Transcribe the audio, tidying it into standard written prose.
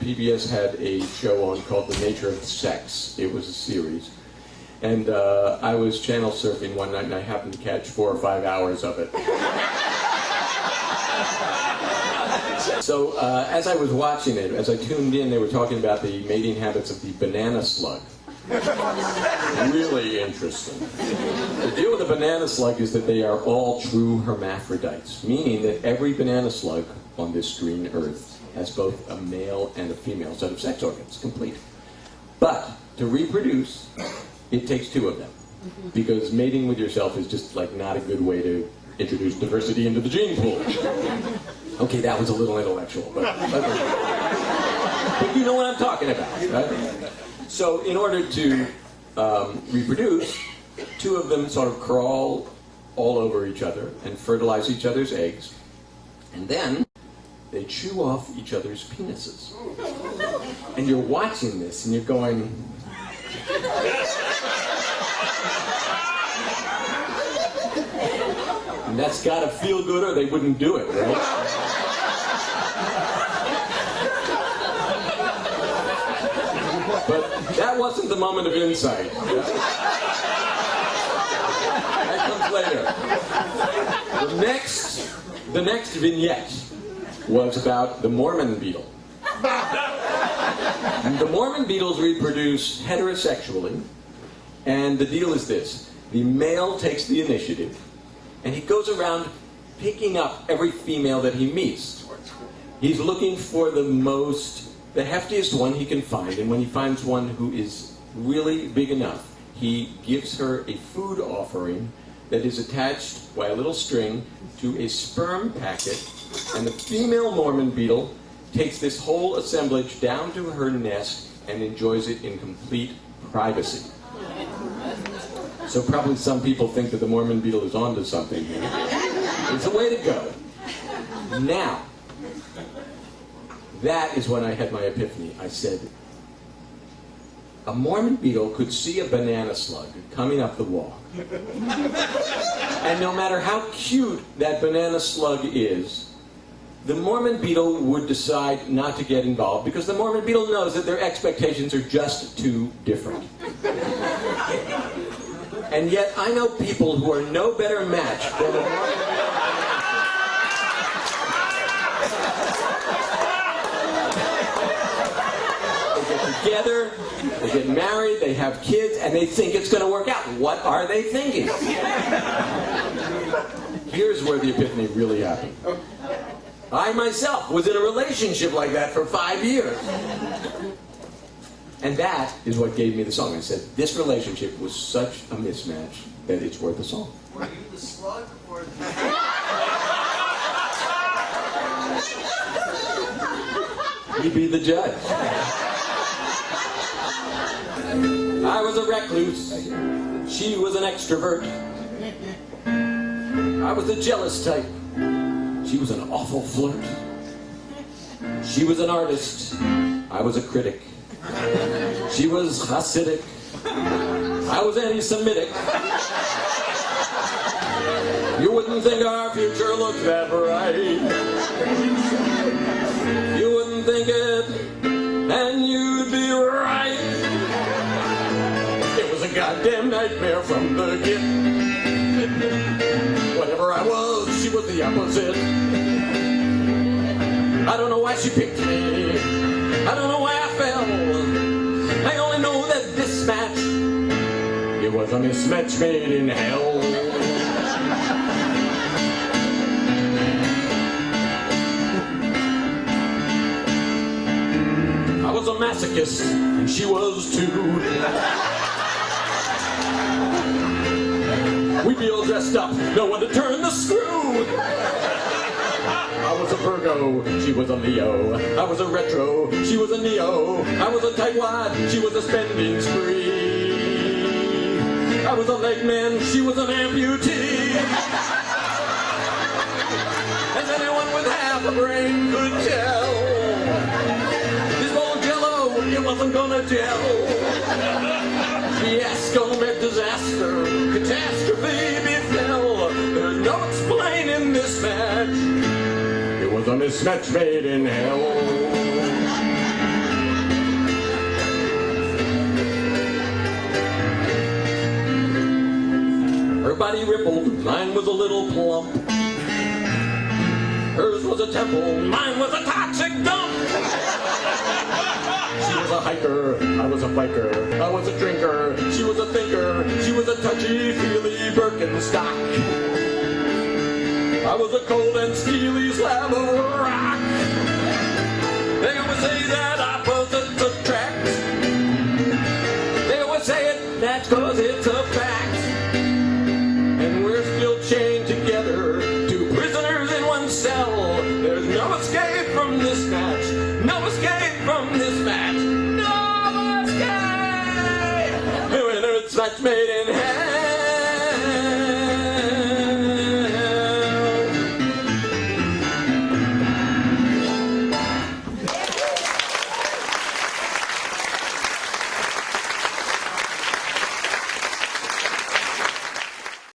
PBS had a show on called The Nature of Sex. It was a series. And I was channel surfing one night and I happened to catch 4 or 5 hours of it. So as I was watching it, as I tuned in, they were talking about the mating habits of the banana slug. Really interesting. The deal with the banana slug is that they are all true hermaphrodites, meaning that every banana slug on this green earth has both a male and a female set of sex organs, complete. But to reproduce, it takes 2 of them. Because mating with yourself is just like not a good way to introduce diversity into the gene pool. Okay, that was a little intellectual, but you know what I'm talking about, right? So in order to reproduce, 2 of them sort of crawl all over each other and fertilize each other's eggs, and then they chew off each other's penises. And you're watching this and you're going, and that's gotta feel good or they wouldn't do it, right? But that wasn't the moment of insight. That comes later. The next vignette was about the Mormon beetle. The Mormon beetles reproduce heterosexually, and the deal is this. The male takes the initiative, and he goes around picking up every female that he meets. He's looking for the heftiest one he can find, and when he finds one who is really big enough, he gives her a food offering that is attached by a little string to a sperm packet, and the female Mormon beetle takes this whole assemblage down to her nest and enjoys it in complete privacy. So probably some people think that the Mormon beetle is onto something here. It's a way to go. Now, that is when I had my epiphany. I said, a Mormon beetle could see a banana slug coming up the walk. And no matter how cute that banana slug is, the Mormon beetle would decide not to get involved because the Mormon beetle knows that their expectations are just too different. And yet I know people who are no better match than a Mormon beetle. Together, they get married, they have kids, and they think it's going to work out. What are they thinking? Here's where the epiphany really happened. I myself was in a relationship like that for 5 years. And that is what gave me the song. I said, this relationship was such a mismatch that it's worth a song. Were you the slug or the... You be the judge. I was a recluse. She was an extrovert. I was the jealous type. She was an awful flirt. She was an artist. I was a critic. She was Hasidic. I was anti-Semitic. You wouldn't think our future looked that bright. You wouldn't think it, and you'd be right. It was a goddamn nightmare from the get. Whatever I was, she was the opposite. I don't know why she picked me. I don't know why I fell. I only know that this match, it was a mismatch made in hell. I was a masochist, and she was too. We'd be all dressed up, know when to turn the screw. I was a Virgo, she was a Leo. I was a retro, she was a neo. I was a tightwad, she was a spending spree. I was a leg man, she was an amputee. As anyone with half a brain could tell, this old jello, it wasn't gonna gel. Fiasco met disaster, catastrophe befell. There's no explaining this match. It was a mismatch made in hell. body rippled, mine was a little plump. Hers was a temple, mine was a toxic dump. She was a hiker, I was a biker. I was a drinker, she was a thinker. She was a touchy-feely Birkenstock. I was a cold and steely slab of rock. They would say that opposites attract. They would say it, that's 'cause it's a fact. And we're still chained together, two prisoners in one cell. There's no escape from this match. No escape from this match. No escape! It's match made in hell.